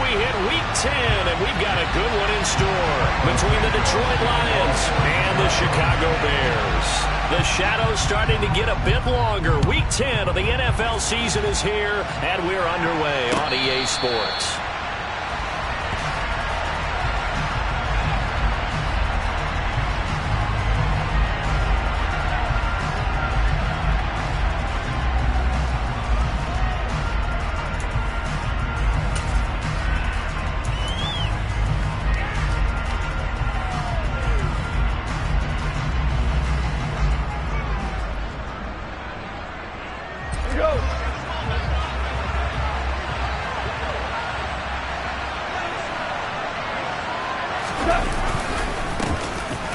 we hit Week 10, and we've got a good one in store between the Detroit Lions and the Chicago Bears. The shadow's starting to get a bit longer. Week 10 of the NFL season is here, and we're underway on EA Sports.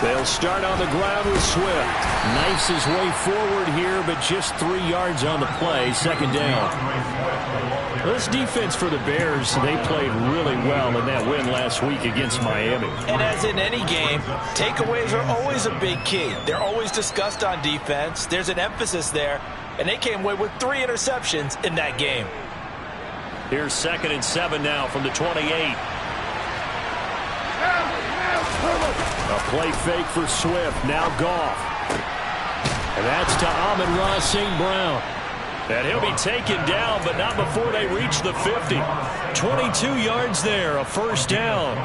They'll start on the ground with Swift. Knifes his way forward here, but just 3 yards on the play. Second down. This defense for the Bears, they played really well in that win last week against Miami. And as in any game, takeaways are always a big key. They're always discussed on defense. There's an emphasis there, and they came away with 3 interceptions in that game. Here's 2nd and 7 now from the 28. A play fake for Swift. Now Goff. And that's to Amon-Ra St. Brown. And he'll be taken down, but not before they reach the 50. 22 yards there, a first down.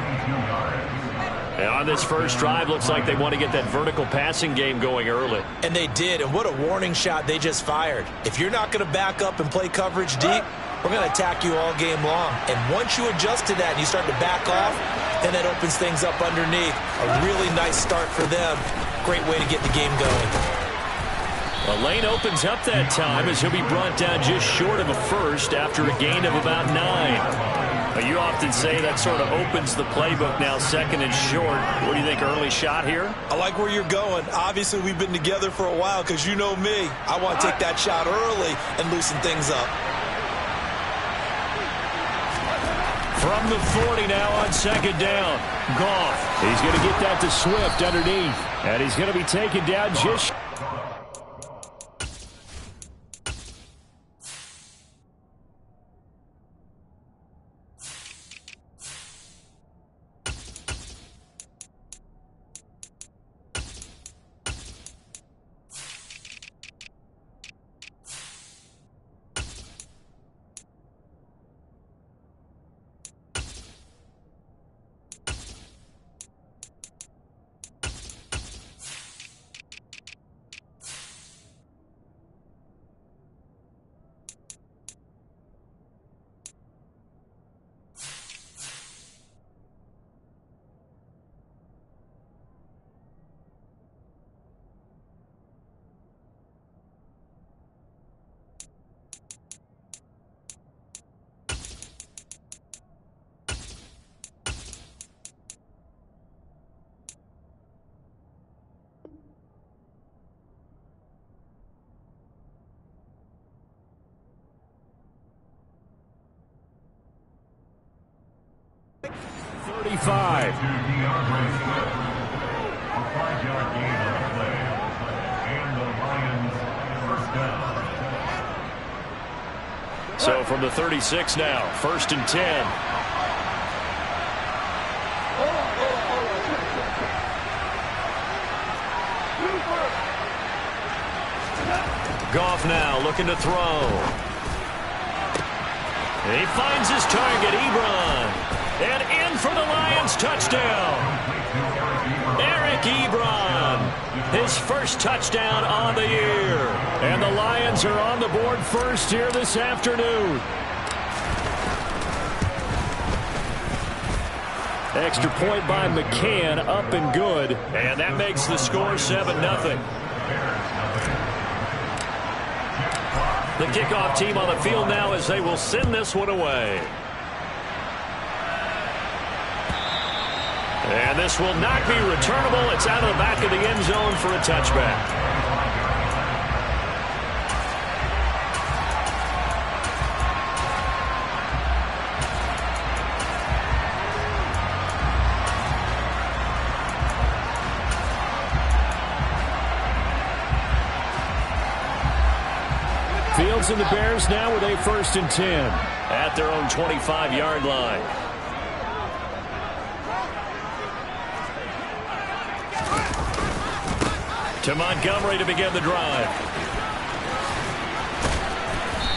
And on this first drive, looks like they want to get that vertical passing game going early. And they did, and what a warning shot they just fired. If you're not going to back up and play coverage deep, we're going to attack you all game long. And once you adjust to that and you start to back off, then that opens things up underneath. A really nice start for them. Great way to get the game going. The lane opens up that time as he'll be brought down just short of a first after a gain of about 9. But you often say that sort of opens the playbook now, 2nd and short. What do you think, early shot here? I like where you're going. Obviously, we've been together for a while because you know me. I want to take that shot early and loosen things up. From the 40 now on 2nd down. Goff. He's going to get that to Swift underneath. And he's going to be taken down just... So from the 36 now, 1st and 10. Goff now looking to throw. And he finds his target, Ebron. And in for the Lions touchdown. Eric Ebron, his first touchdown on the year. And the Lions are on the board first here this afternoon. Extra point by McCann, up and good. And that makes the score 7-0. The kickoff team on the field now as they will send this one away. And this will not be returnable. It's out of the back of the end zone for a touchback. Fields and the Bears now with a 1st and 10 at their own 25-yard line. To Montgomery to begin the drive.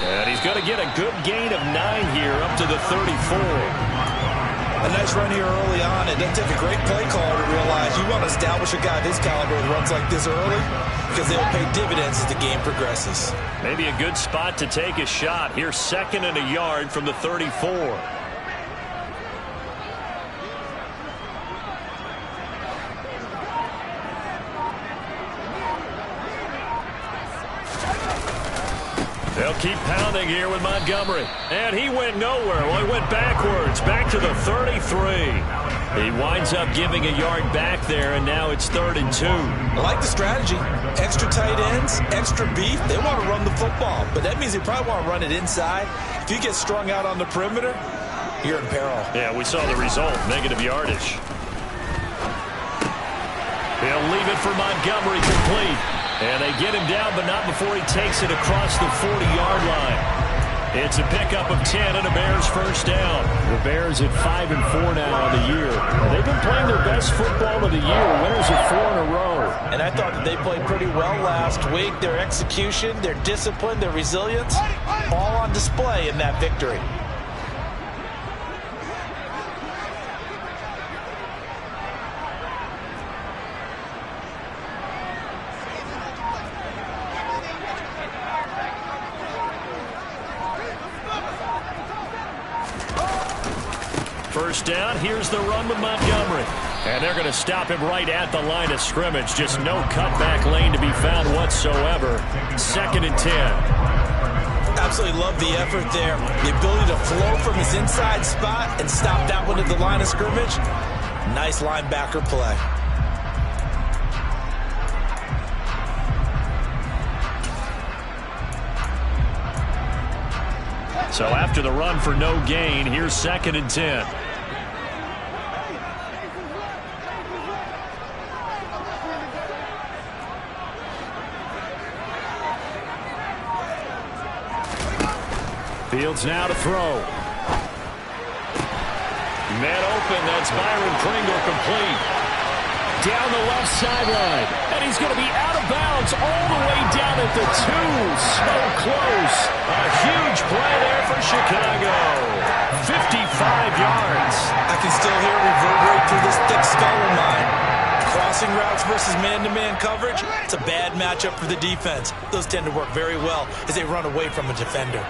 And he's going to get a good gain of 9 here up to the 34. A nice run here early on. It doesn't take a great play caller to realize you want to establish a guy of his caliber with runs like this early because they'll pay dividends as the game progresses. Maybe a good spot to take a shot. Here's 2nd and a yard from the 34. They'll keep pounding here with Montgomery. And he went nowhere. Well, he went backwards, back to the 33. He winds up giving a yard back there, and now it's 3rd and 2. I like the strategy. Extra tight ends, extra beef. They want to run the football, but that means they probably want to run it inside. If you get strung out on the perimeter, you're in peril. Yeah, we saw the result, negative yardage. He'll leave it for Montgomery complete. And they get him down, but not before he takes it across the 40-yard line. It's a pickup of 10 and a Bears first down. The Bears at 5-4 now on the year. They've been playing their best football of the year. Winners of 4 in a row. And I thought that they played pretty well last week. Their execution, their discipline, their resilience, all on display in that victory. First down, here's the run with Montgomery. And they're going to stop him right at the line of scrimmage. Just no cutback lane to be found whatsoever. 2nd and 10. Absolutely love the effort there. The ability to flow from his inside spot and stop that one at the line of scrimmage. Nice linebacker play. So after the run for no gain, here's 2nd and 10. Fields now to throw. Man open, that's Byron Pringle complete. Down the left sideline. And he's going to be out of bounds all the way down at the 2. So close. A huge play there for Chicago. 55 yards. I can still hear it reverberate through this thick skull of mine. Crossing routes versus man-to-man coverage, it's a bad matchup for the defense. Those tend to work very well as they run away from a defender.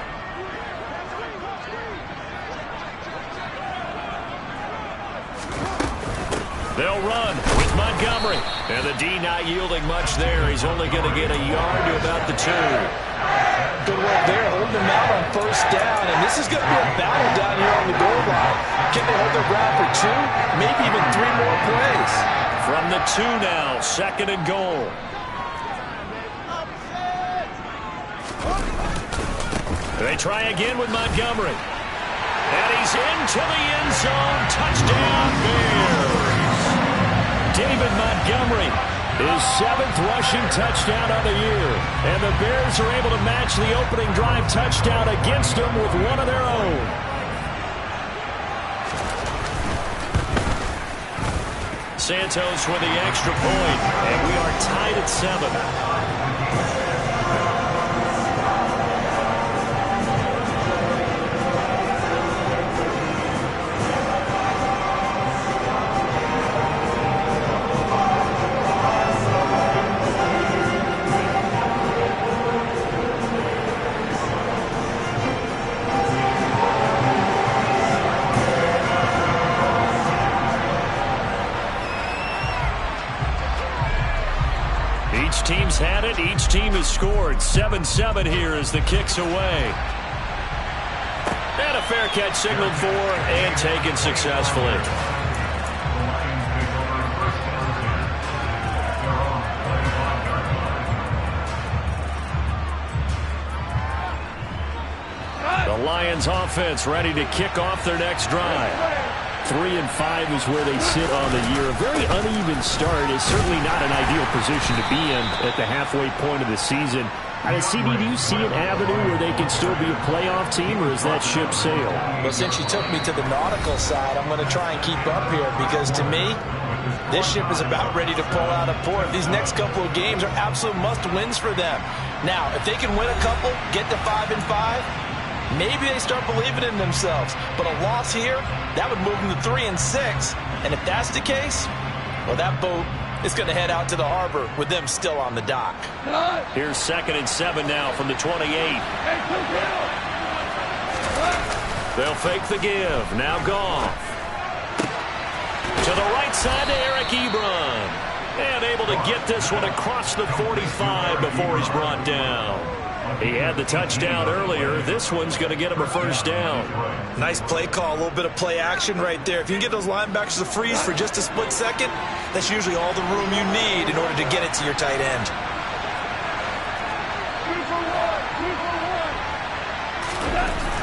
They'll run with Montgomery. And the D not yielding much there. He's only going to get a yard to about the 2. Good work there, holding them out on first down. And this is going to be a battle down here on the goal line. Can they hold their ground for 2, maybe even 3 more plays? From the 2 now, 2nd and goal. They try again with Montgomery. And he's into the end zone. Touchdown, Bears. David Montgomery, his 7th rushing touchdown of the year. And the Bears are able to match the opening drive touchdown against them with one of their own. Santos with the extra point, and we are tied at 7. Team's had it. Each team has scored. 7-7 here as the kick's away. And a fair catch signaled for and taken successfully. The Lions offense ready to kick off their next drive. 3-5 is where they sit on the year. A very uneven start is certainly not an ideal position to be in at the halfway point of the season. CD, do you see an avenue where they can still be a playoff team, or is that ship sailed? Well, since you took me to the nautical side, I'm going to try and keep up here because, to me, this ship is about ready to pull out of port. These next couple of games are absolute must-wins for them. Now, if they can win a couple, get to 5-5, maybe they start believing in themselves. But a loss here, that would move them to 3-6. And if that's the case, well, that boat is going to head out to the harbor with them still on the dock. Here's 2nd and 7 now from the 28. They'll fake the give. Now Goff. To the right side to Eric Ebron. And able to get this one across the 45 before he's brought down. He had the touchdown earlier. This one's going to get him a first down. Nice play call, a little bit of play action right there. If you can get those linebackers to freeze for just a split second, that's usually all the room you need in order to get it to your tight end.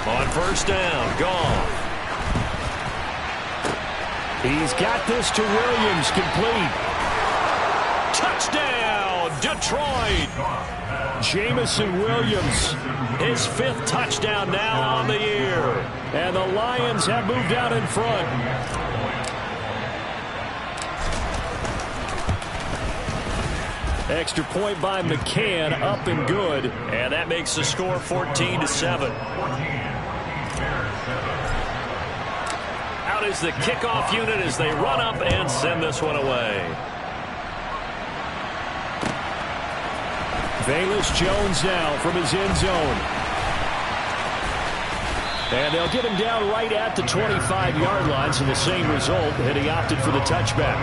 On first down, Goff. He's got this to Williams, complete. Touchdown, Detroit. Jamison Williams, His 5th touchdown now on the year. and the Lions have moved out in front. Extra point by McCann, up and good. And that makes the score 14-7. Out is the kickoff unit as they run up and send this one away. Velus Jones now from his end zone. And they'll get him down right at the 25-yard line, so the same result, and he opted for the touchback.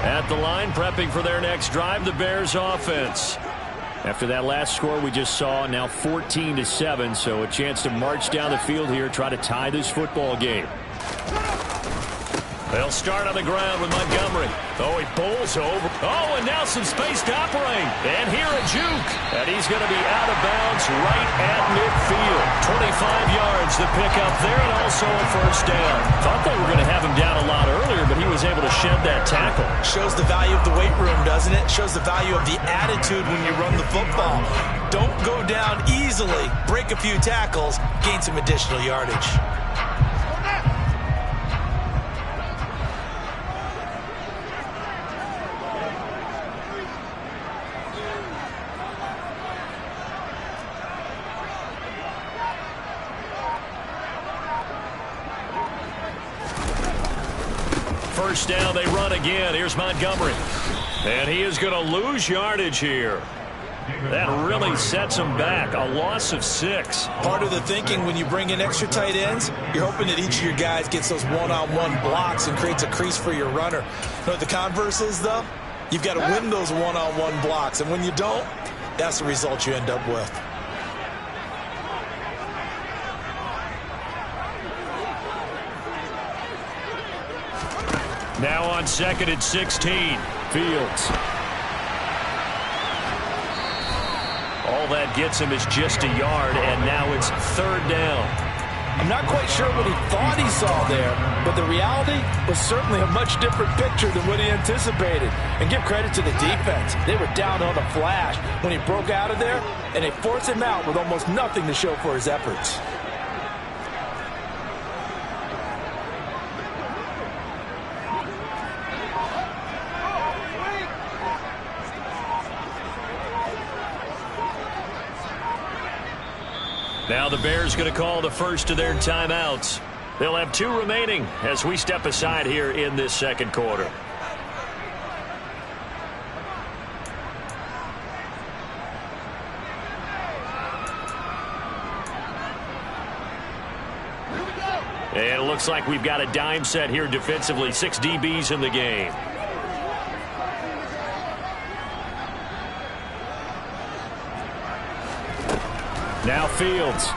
At the line, prepping for their next drive, the Bears offense. After that last score we just saw, now 14-7, so a chance to march down the field here, try to tie this football game. They'll start on the ground with Montgomery. Oh, he pulls over. Oh, and now some space to operate. And here a juke. And he's going to be out of bounds right at midfield. 25 yards to pick up there, and also a first down. Thought they were going to have him down a lot earlier, but he was able to shed that tackle. Shows the value of the weight room, doesn't it? Shows the value of the attitude when you run the football. Don't go down easily. Break a few tackles. Gain some additional yardage. First down, they run again. Here's Montgomery. And he is going to lose yardage here. That really sets him back. A loss of 6. Part of the thinking when you bring in extra tight ends, you're hoping that each of your guys gets those one-on-one blocks and creates a crease for your runner. You know what the converse is, though? You've got to win those one-on-one blocks. And when you don't, that's the result you end up with. Now on 2nd and 16. Fields. All that gets him is just a yard, and now it's 3rd down. I'm not quite sure what he thought he saw there, but the reality was certainly a much different picture than what he anticipated. And give credit to the defense. They were down on a flash when he broke out of there, and they forced him out with almost nothing to show for his efforts. Now the Bears going to call the first of their timeouts. They'll have 2 remaining as we step aside here in this second quarter. And it looks like we've got a dime set here defensively. 6 DBs in the game. Now Fields.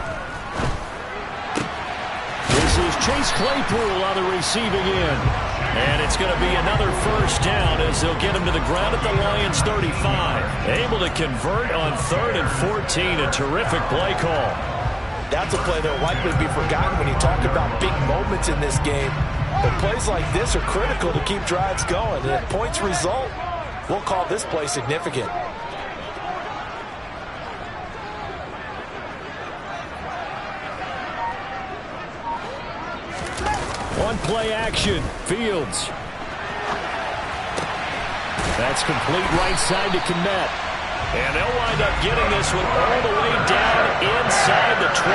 This is Chase Claypool on the receiving end. And it's going to be another first down as they'll get him to the ground at the Lions 35. Able to convert on 3rd and 14. A terrific play call. That's a play that will likely be forgotten when you talk about big moments in this game. But plays like this are critical to keep drives going. And if points result, we'll call this play significant. One play action. Fields. That's complete right side to Kmet. And they'll wind up getting this one all the way down inside the 20.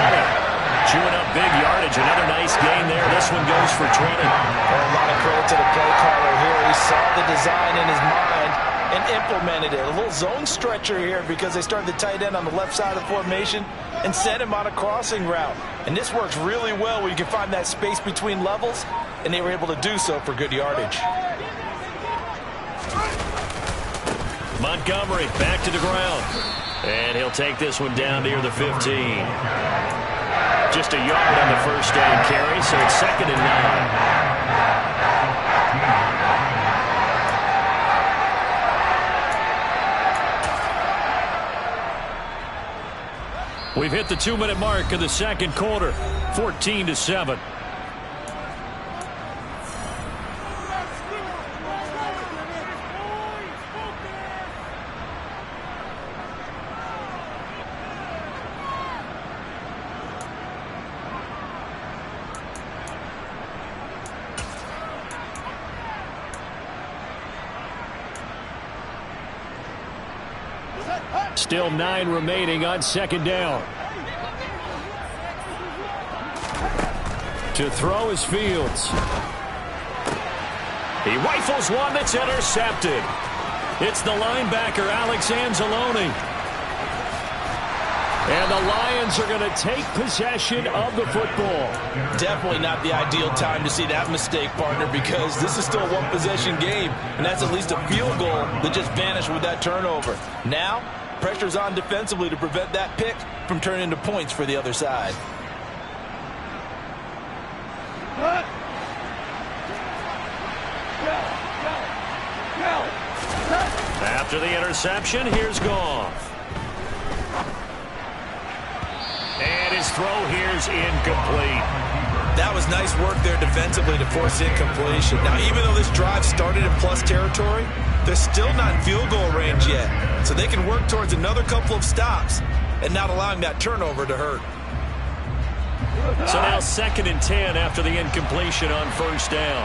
Chewing up big yardage. Another nice gain there. This one goes for 20. Well, a lot of credit to the play caller here. He saw the design in his mind and implemented it. A little zone stretcher here because they started the tight end on the left side of the formation and sent him on a crossing route. And this works really well where you can find that space between levels, and they were able to do so for good yardage. Montgomery back to the ground. And he'll take this one down near the 15. Just a yard on the first down carry, so it's 2nd and 9. We've hit the 2-minute mark of the second quarter, 14-7. Still 9 remaining on 2nd down. To throw is Fields. He rifles one that's intercepted. It's the linebacker, Alex Anzalone. And the Lions are going to take possession of the football. Definitely not the ideal time to see that mistake, partner, because this is still a one-possession game, and that's at least a field goal that just vanished with that turnover. Now, pressure's on defensively to prevent that pick from turning into points for the other side. After the interception, here's Goff. And his throw here's incomplete. That was nice work there defensively to force incompletion. Now, even though this drive started in plus territory, they're still not in field goal range yet. So they can work towards another couple of stops and not allowing that turnover to hurt. So now 2nd and 10 after the incompletion on first down.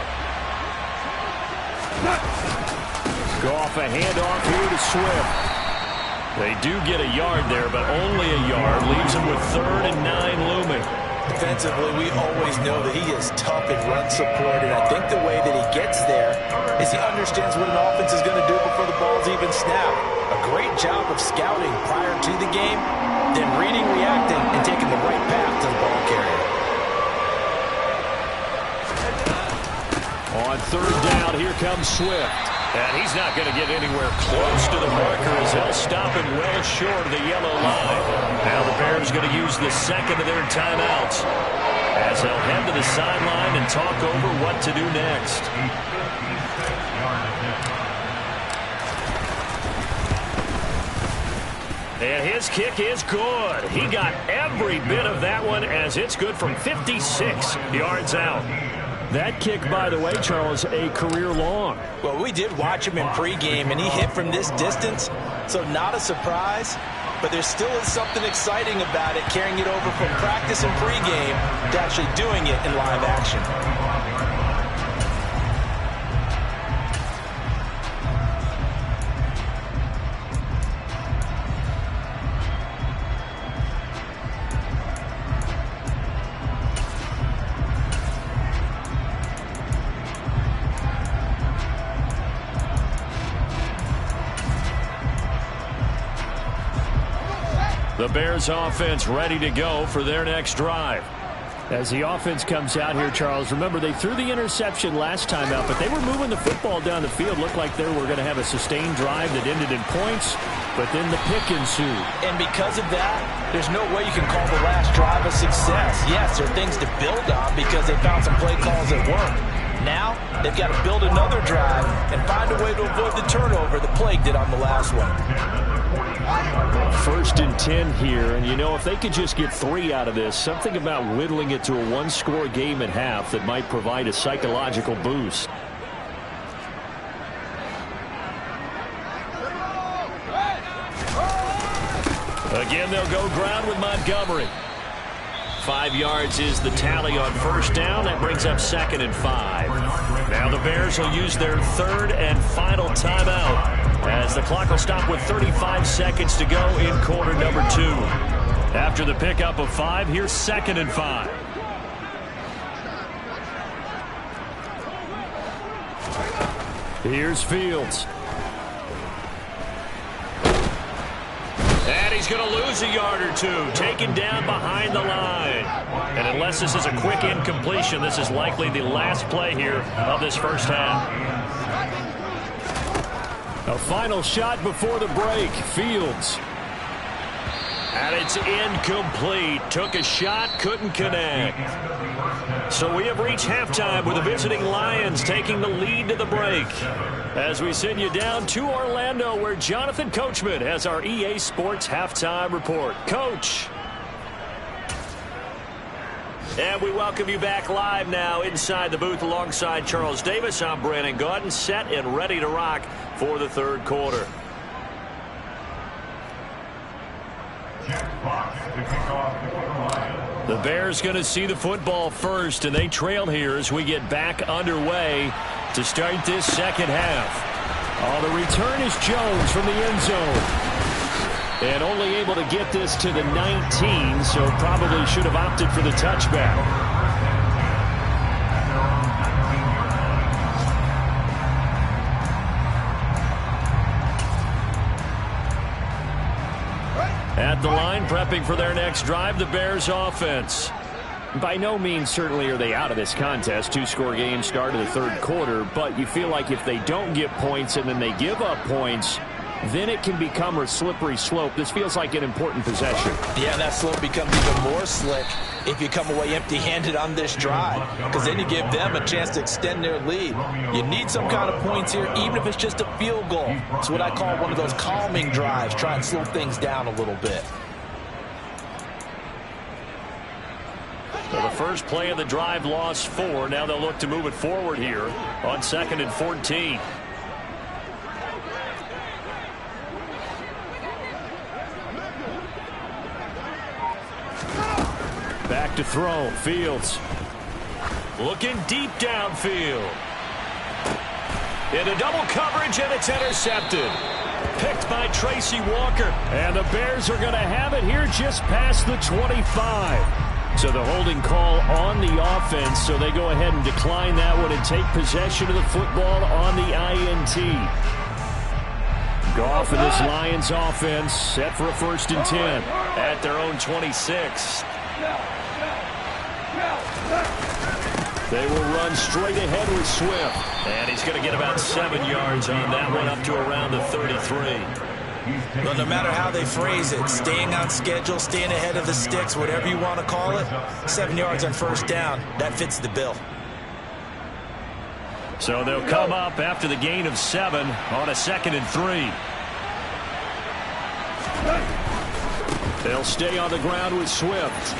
Goff, a handoff here to Swift. They do get a yard there, but only a yard. Leaves them with 3rd and 9 looming. Defensively, we always know that he is tough in run support, and I think the way that he gets there is he understands what an offense is going to do before the ball's even snapped. A great job of scouting prior to the game, then reading, reacting, and taking the right path to the ball carrier. On 3rd down, here comes Swift. And he's not going to get anywhere close to the marker as they'll stop him well short of the yellow line. Now the Bears going to use the second of their timeouts as they'll head to the sideline and talk over what to do next. And his kick is good. He got every bit of that one as it's good from 56 yards out. That kick, by the way, Charles, a career long. Well, we did watch him in pregame, and he hit from this distance, so not a surprise. But there still is something exciting about it, carrying it over from practice and pregame to actually doing it in live action. The Bears offense ready to go for their next drive. As the offense comes out here, Charles, remember they threw the interception last time out, but they were moving the football down the field. Looked like they were going to have a sustained drive that ended in points, but then the pick ensued. And because of that, there's no way you can call the last drive a success. Yes, there are things to build on because they found some play calls that work. Now, they've got to build another drive and find a way to avoid the turnover the Plague did on the last one. 1st and 10 here, and you know, if they could just get 3 out of this, something about whittling it to a one-score game at half that might provide a psychological boost. Again, they'll go ground with Montgomery. 5 yards is the tally on 1st down. That brings up 2nd and 5. Now the Bears will use their 3rd and final timeout as the clock will stop with 35 seconds to go in quarter number 2. After the pickup of 5, here's 2nd and 5. Here's Fields. And he's going to lose a yard or 2, taken down behind the line. And unless this is a quick incompletion, this is likely the last play here of this first half. A final shot before the break. Fields. And it's incomplete. Took a shot, couldn't connect. So we have reached halftime with the visiting Lions taking the lead to the break. As we send you down to Orlando, where Jonathan Coachman has our EA Sports Halftime Report. Coach. And we welcome you back live now inside the booth alongside Charles Davis. I'm Brandon Gaudin, set and ready to rock for the 3rd quarter. The Bears going to see the football first, and they trail here as we get back underway to start this 2nd half. The return is Jones from the end zone. And only able to get this to the 19, so probably should have opted for the touchback. At the line, prepping for their next drive, the Bears offense. By no means certainly are they out of this contest. 2-score game start of the 3rd quarter, but you feel like if they don't get points and then they give up points, then it can become a slippery slope. This feels like an important possession. Yeah, that slope becomes even more slick if you come away empty-handed on this drive, because then you give them a chance to extend their lead. You need some kind of points here, even if it's just a field goal. It's what I call one of those calming drives. Try and slow things down a little bit. So the first play of the drive lost 4. Now they'll look to move it forward here on 2nd and 14. Back to throw. Fields. Looking deep downfield. Into double coverage, and it's intercepted. Picked by Tracy Walker. And the Bears are going to have it here just past the 25. So the holding call on the offense, so they go ahead and decline that one and take possession of the football on the INT. Goff and this Lions offense set for a 1st and 10 at their own 26. They will run straight ahead with Swift. And he's going to get about 7 yards on that one, up to around the 33. Well, no matter how they phrase it, staying on schedule, staying ahead of the sticks, whatever you want to call it, 7 yards on 1st down, that fits the bill. So they'll come up after the gain of 7 on a 2nd and 3. They'll stay on the ground with Swift.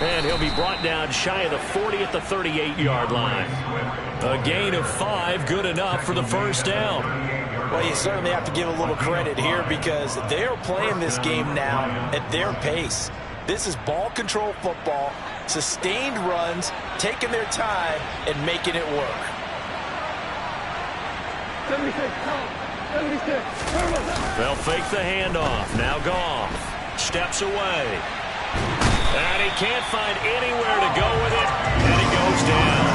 And he'll be brought down shy of the 40 at the 38-yard line. A gain of 5, good enough for the 1st down. Well, you certainly have to give a little credit here because they're playing this game now at their pace. This is ball control football, sustained runs, taking their time, and making it work. 76, 76. They'll fake the handoff. Now Goff steps away. And he can't find anywhere to go with it, and he goes down.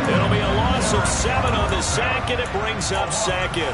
It'll be a loss of 7 on the sack, and it brings up 2nd.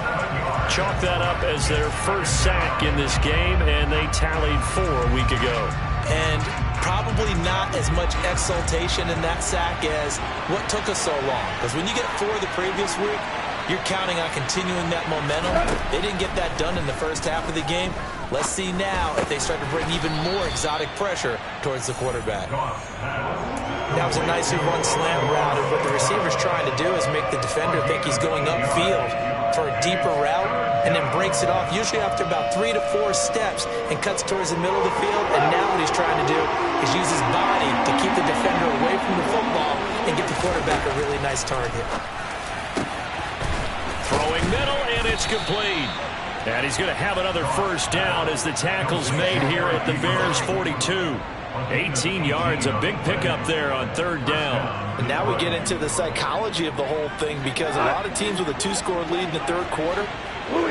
Chalk that up as their first sack in this game, and they tallied 4 a week ago. And probably not as much exultation in that sack as what took us so long. Because when you get 4 the previous week, You're counting on continuing that momentum. They didn't get that done in the first half of the game. Let's see now if they start to bring even more exotic pressure towards the quarterback. That was a nicely run slant route, and what the receiver's trying to do is make the defender think he's going upfield for a deeper route, and then breaks it off, usually after about 3 to 4 steps, and cuts towards the middle of the field. And now what he's trying to do is use his body to keep the defender away from the football and get the quarterback a really nice target. Throwing middle, and it's complete. And he's going to have another first down as the tackle's made here at the Bears' 42. 18 yards, a big pickup there on third down. And now we get into the psychology of the whole thing, because a lot of teams with a 2-score lead in the third quarter,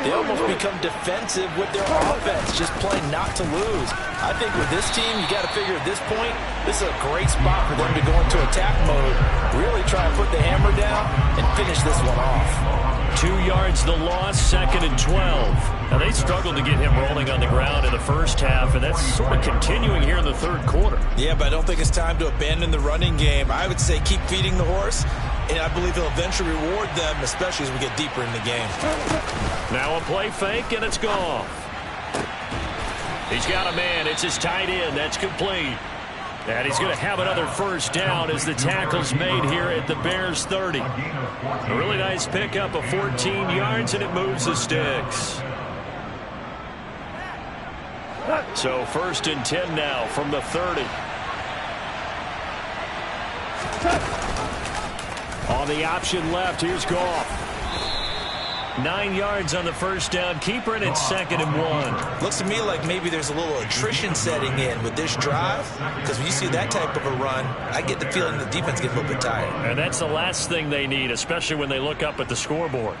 they almost become defensive with their offense, just playing not to lose. I think with this team, you got to figure at this point, this is a great spot for them to go into attack mode, really try and put the hammer down and finish this one off. 2 yards the loss, 2nd and 12. Now, they struggled to get him rolling on the ground in the first half, and that's sort of continuing here in the third quarter. Yeah, but I don't think it's time to abandon the running game. I would say keep feeding the horse, and I believe he'll eventually reward them, especially as we get deeper in the game. Now a play fake, and it's gone. He's got a man. It's his tight end. That's complete. And he's going to have another first down as the tackle's made here at the Bears' 30. A really nice pickup of 14 yards, and it moves the sticks. So 1st and 10 now from the 30. On the option left, here's Goff. 9 yards on the first down keeper, and it's 2nd and 1. Looks to me like maybe there's a little attrition setting in with this drive, because when you see that type of a run, I get the feeling the defense gets a little bit tired. And that's the last thing they need, especially when they look up at the scoreboard.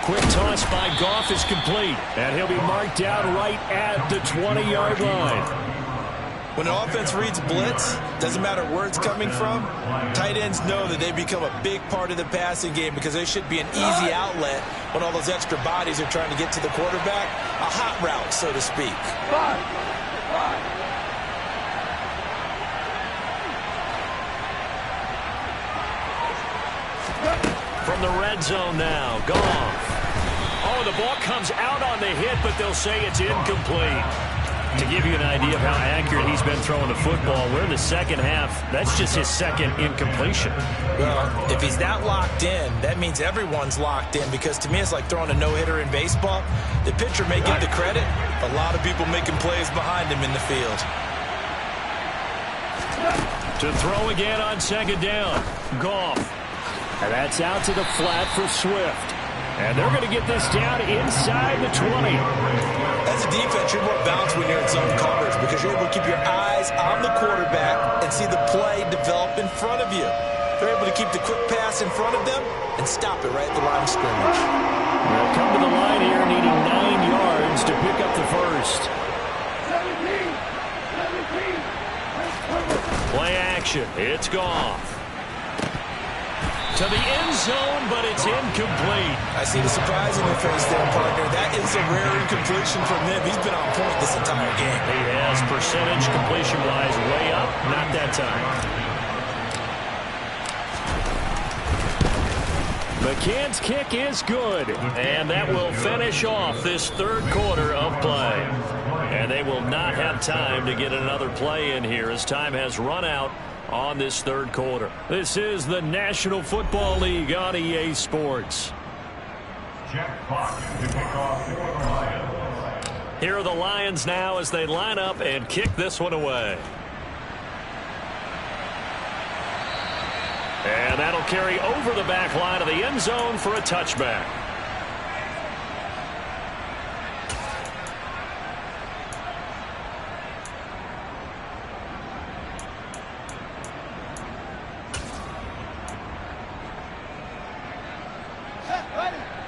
Quick toss by Goff is complete, and he'll be marked out right at the 20-yard line. When an offense reads blitz, doesn't matter where it's coming from, tight ends know that they become a big part of the passing game, because they should be an easy outlet when all those extra bodies are trying to get to the quarterback. A hot route, so to speak. From the red zone now, Goff. Oh, the ball comes out on the hit, but they'll say it's incomplete. To give you an idea of how accurate he's been throwing the football, we're in the second half. That's just his second incompletion. Well, if he's that locked in, that means everyone's locked in, because to me it's like throwing a no-hitter in baseball. The pitcher may get the credit, a lot of people making plays behind him in the field. To throw again on 2nd down, Goff. And that's out to the flat for Swift. And they're going to get this down inside the 20. As a defense, you're more balanced when you're in zone coverage, because you're able to keep your eyes on the quarterback and see the play develop in front of you. They're able to keep the quick pass in front of them and stop it right at the line of scrimmage. They'll come to the line here, needing 9 yards to pick up the first. 17. Play action. It's Goff. To the end zone, but it's incomplete. I see the surprise in your face there, partner. That is a rare incompletion from him. He's been on point this entire game. He has, percentage completion-wise way up. Not that time. McCann's kick is good. And that will finish off this third quarter of play. And they will not have time to get another play in here as time has run out on this third quarter. This is the National Football League on EA Sports. Here are the Lions now as they line up and kick this one away. And that'll carry over the back line of the end zone for a touchback.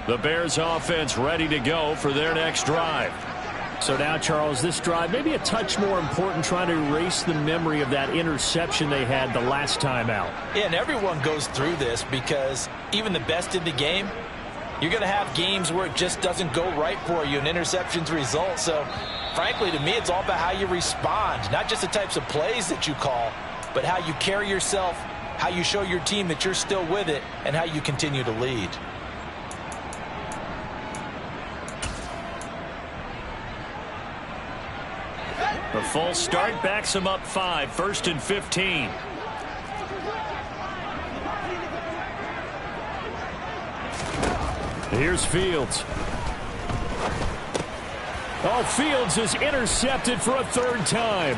The Bears offense ready to go for their next drive. So now, Charles, this drive maybe a touch more important, trying to erase the memory of that interception they had the last time out. Yeah, and everyone goes through this, because even the best in the game, You're going to have games where it just doesn't go right for you, and interceptions result. So, frankly, to me, it's all about how you respond, not just the types of plays that you call, but how you carry yourself, how you show your team that you're still with it, and how you continue to lead. The false start backs him up 5, 1st and 15. Here's Fields. Oh, Fields is intercepted for a 3rd time.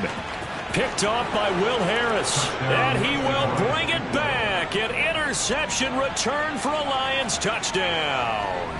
Picked off by Will Harris. And he will bring it back. An interception return for a Lions touchdown.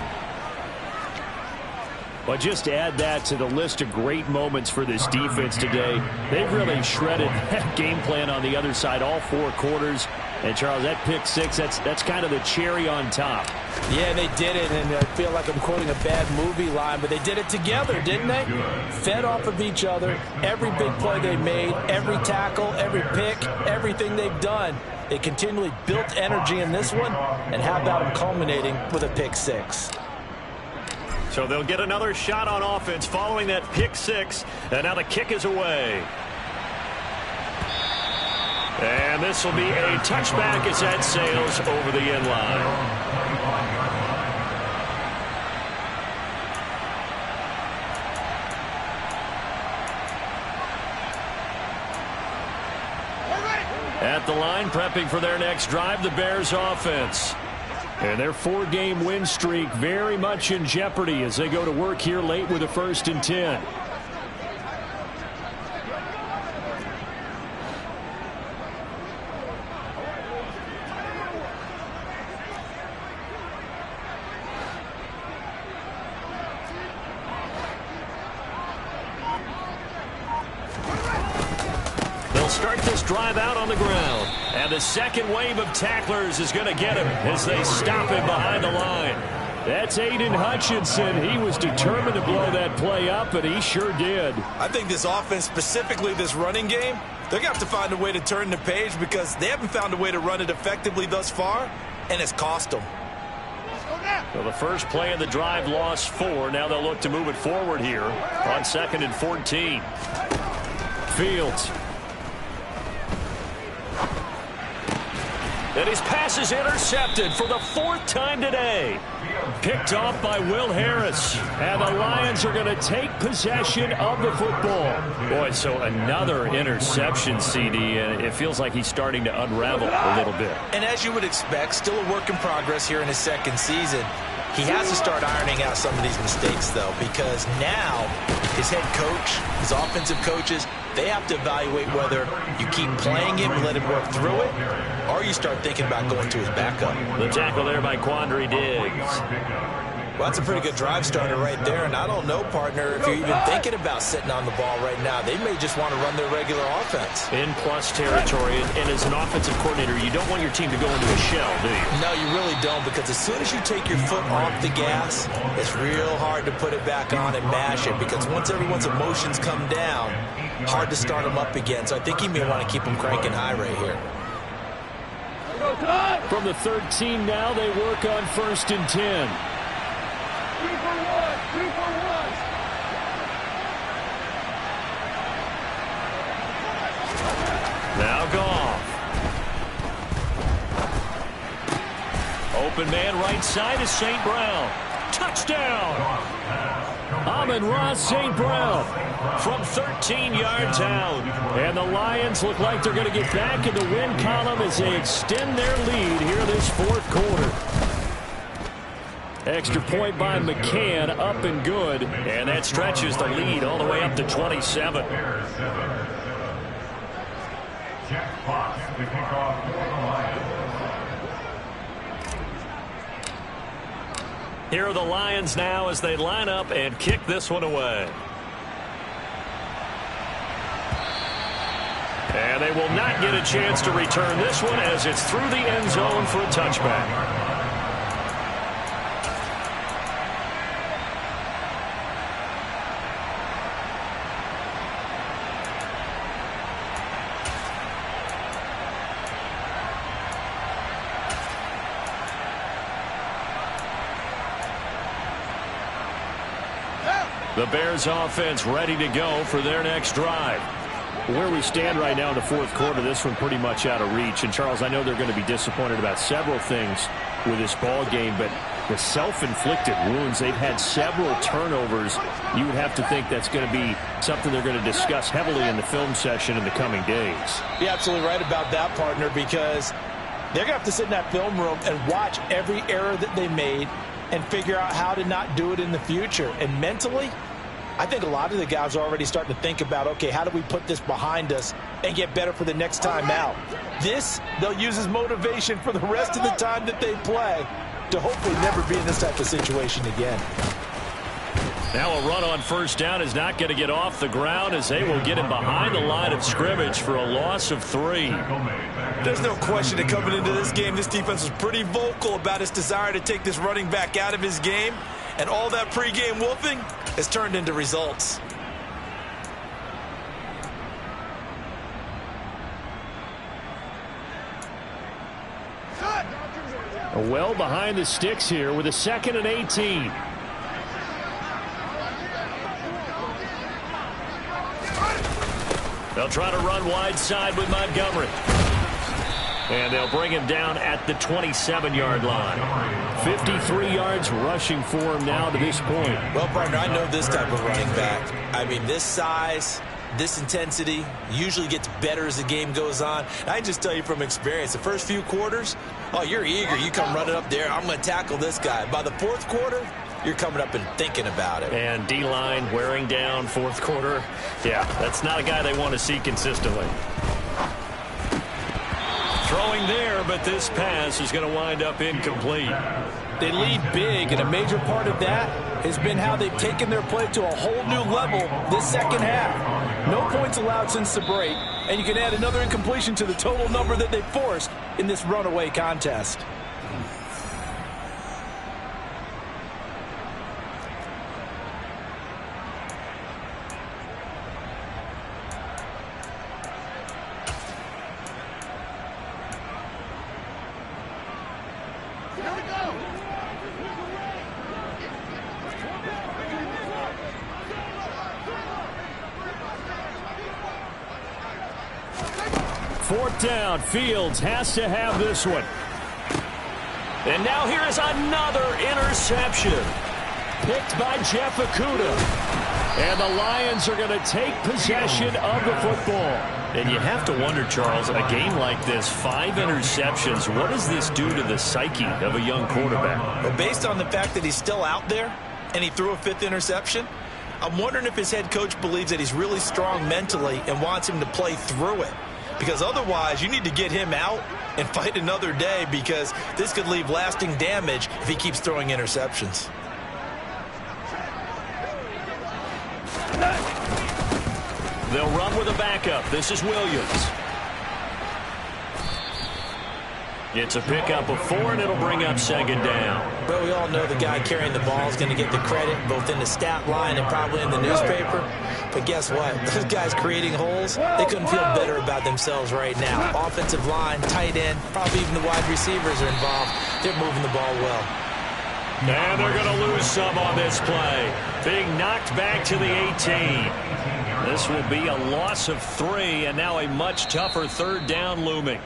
Well, just add that to the list of great moments for this defense today. They've really shredded that game plan on the other side all 4 quarters. And, Charles, that pick 6, that's kind of the cherry on top. Yeah, they did it, and I feel like I'm quoting a bad movie line, but they did it together, didn't they? Fed off of each other, every big play they made, every tackle, every pick, everything they've done. They continually built energy in this one, and how about them culminating with a pick 6? So they'll get another shot on offense following that pick 6, and now the kick is away. And this will be a touchback as that sails over the end line. At the line, prepping for their next drive, the Bears offense. And their 4-game win streak very much in jeopardy as they go to work here late with a 1st and 10. Start this drive out on the ground. And the second wave of tacklers is going to get him as they stop him behind the line. That's Aiden Hutchinson. He was determined to blow that play up, and he sure did. I think this offense, specifically this running game, they're going to have to find a way to turn the page because they haven't found a way to run it effectively thus far, and it's cost them. So the first play of the drive lost 4. Now they'll look to move it forward here on 2nd and 14. Fields. And his pass is intercepted for the 4th time today. Picked off by Will Harris. And the Lions are going to take possession of the football. Boy, so another interception, CD, and it feels like he's starting to unravel a little bit. And as you would expect, still a work in progress here in his 2nd season. He has to start ironing out some of these mistakes, though, because now his head coach, his offensive coaches, they have to evaluate whether you keep playing him and let him work through it, or you start thinking about going to his backup. The tackle there by Quandre Diggs. Well, that's a pretty good drive starter right there, and I don't know, partner, if you're even thinking about sitting on the ball right now. They may just want to run their regular offense. In plus territory, and as an offensive coordinator, you don't want your team to go into a shell, do you? No, you really don't, because as soon as you take your foot off the gas, it's real hard to put it back on and mash it, because once everyone's emotions come down, hard to start them up again. So I think he may want to keep them cranking high right here. From the 13 now, they work on 1st and 10. 2 for 1, 2 for 1. Now Goff. Open man right side is St. Brown. Touchdown! Amon-Ra St. Brown From 13 yards out. And the Lions look like they're going to get back in the win column as they extend their lead here this 4th quarter. Extra point by McCann, up and good. And that stretches the lead all the way up to 27. Here are the Lions now as they line up and kick this one away. And they will not get a chance to return this one as it's through the end zone for a touchback. The Bears offense ready to go for their next drive. Where we stand right now in the fourth quarter, this one pretty much out of reach. And, Charles, I know they're going to be disappointed about several things with this ball game, but the self-inflicted wounds, they've had several turnovers. You would have to think that's going to be something they're going to discuss heavily in the film session in the coming days. You're absolutely right about that, partner, because they're going to have to sit in that film room and watch every error that they made and figure out how to not do it in the future. And mentally, I think a lot of the guys are already starting to think about, okay, how do we put this behind us and get better for the next time out? This, they'll use as motivation for the rest of the time that they play to hopefully never be in this type of situation again. Now a run on first down is not going to get off the ground as they will get him behind the line of scrimmage for a loss of 3. There's no question that coming into this game, this defense was pretty vocal about its desire to take this running back out of his game. And all that pregame wolfing has turned into results. Well behind the sticks here with a 2nd and 18. They'll try to run wide side with Montgomery. And they'll bring him down at the 27-yard line. 53 yards rushing for him now to this point. Well, partner, I know this type of running back. I mean, this size, this intensity usually gets better as the game goes on. I just tell you from experience, the first few quarters, oh, you're eager. You come running up there. I'm going to tackle this guy. By the fourth quarter, you're coming up and thinking about it. And D-line wearing down fourth quarter. Yeah, that's not a guy they want to see consistently. Throwing there, but this pass is going to wind up incomplete. They lead big, and a major part of that has been how they've taken their play to a whole new level this second half. No points allowed since the break, and you can add another incompletion to the total number that they forced in this runaway contest. Fourth down, Fields has to have this one. And now here is another interception. Picked by Jeff Okudah. And the Lions are going to take possession of the football. And you have to wonder, Charles, a game like this, 5 interceptions, what does this do to the psyche of a young quarterback? Well, based on the fact that he's still out there and he threw a 5th interception, I'm wondering if his head coach believes that he's really strong mentally and wants him to play through it. Because otherwise, you need to get him out and fight another day, because this could leave lasting damage if he keeps throwing interceptions. They'll run with a backup. This is Williams. It's a pickup of 4, and it'll bring up 2nd down. But we all know the guy carrying the ball is going to get the credit, both in the stat line and probably in the newspaper. But guess what? Those guys creating holes, they couldn't feel better about themselves right now. Offensive line, tight end, probably even the wide receivers are involved. They're moving the ball well. And they're going to lose some on this play. Being knocked back to the 18. This will be a loss of 3, and now a much tougher 3rd down looming.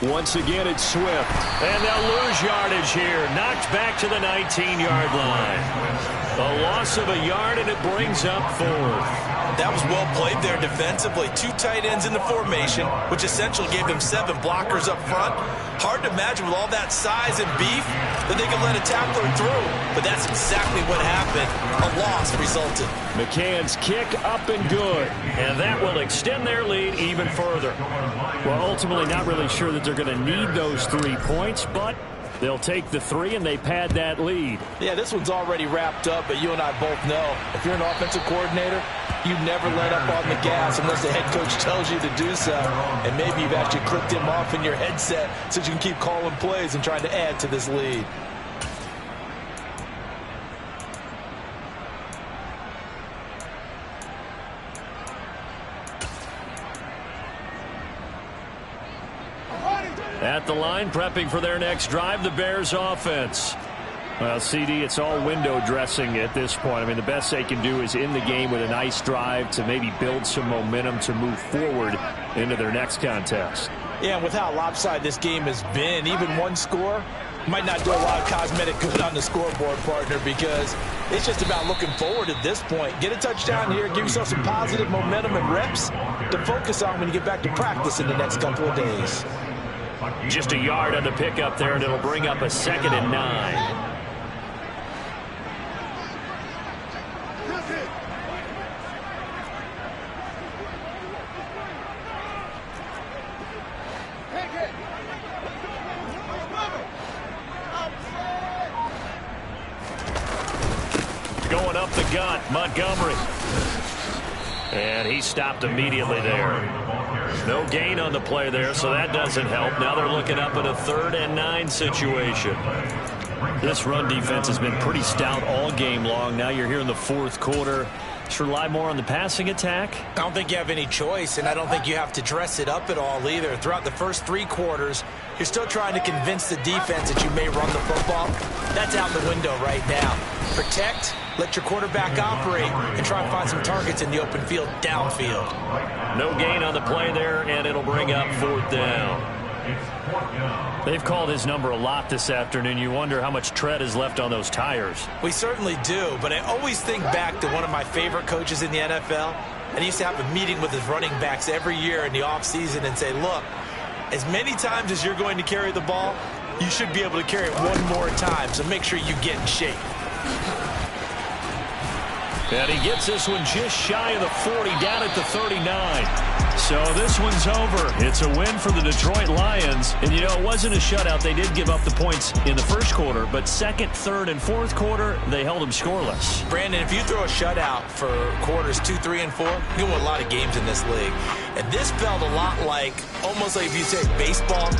Once again, it's Swift. And they'll lose yardage here. Knocked back to the 19-yard line. A loss of a yard, and it brings up 4th. That was well played there defensively. 2 tight ends in the formation, which essentially gave them 7 blockers up front. Hard to imagine with all that size and beef that they could let a tackler through. But that's exactly what happened. A loss resulted. McCann's kick up and good. And that will extend their lead even further. Well, ultimately not really sure that they're going to need those 3 points, but they'll take the 3 and they pad that lead. Yeah, this one's already wrapped up, but you and I both know if you're an offensive coordinator, you never let up on the gas unless the head coach tells you to do so. And maybe you've actually clicked him off in your headset so you can keep calling plays and trying to add to this lead. At the line, prepping for their next drive, the Bears offense. Well, CD, it's all window dressing at this point. I mean, the best they can do is in the game with a nice drive to maybe build some momentum to move forward into their next contest. Yeah, and with how lopsided this game has been, even one score might not do a lot of cosmetic good on the scoreboard, partner, because it's just about looking forward at this point. Get a touchdown here, give yourself some positive momentum and reps to focus on when you get back to practice in the next couple of days. Just a yard on the pickup there, and it'll bring up a 2nd and 9. Going up the gut, Montgomery. And he stopped immediately there. No gain on the play there, so that doesn't help. Now they're looking up at a 3rd and 9 situation. This run defense has been pretty stout all game long. Now you're here in the 4th quarter. Should rely more on the passing attack? I don't think you have any choice, and I don't think you have to dress it up at all either. Throughout the first 3 quarters, you're still trying to convince the defense that you may run the football. That's out the window right now. Protect, let your quarterback operate, and try and find some targets in the open field downfield. No gain on the play there, and it'll bring up 4th down. They've called his number a lot this afternoon. You wonder how much tread is left on those tires. We certainly do, but I always think back to one of my favorite coaches in the NFL, and he used to have a meeting with his running backs every year in the offseason and say, look, as many times as you're going to carry the ball, you should be able to carry it one more time, so make sure you get in shape. And he gets this one just shy of the 40, down at the 39. So this one's over. It's a win for the Detroit Lions. And, you know, it wasn't a shutout. They did give up the points in the first quarter, but 2nd, 3rd, and 4th quarter, they held them scoreless. Brandon, if you throw a shutout for quarters 2, 3, and 4, you win a lot of games in this league. And this felt a lot like, almost like if you take baseball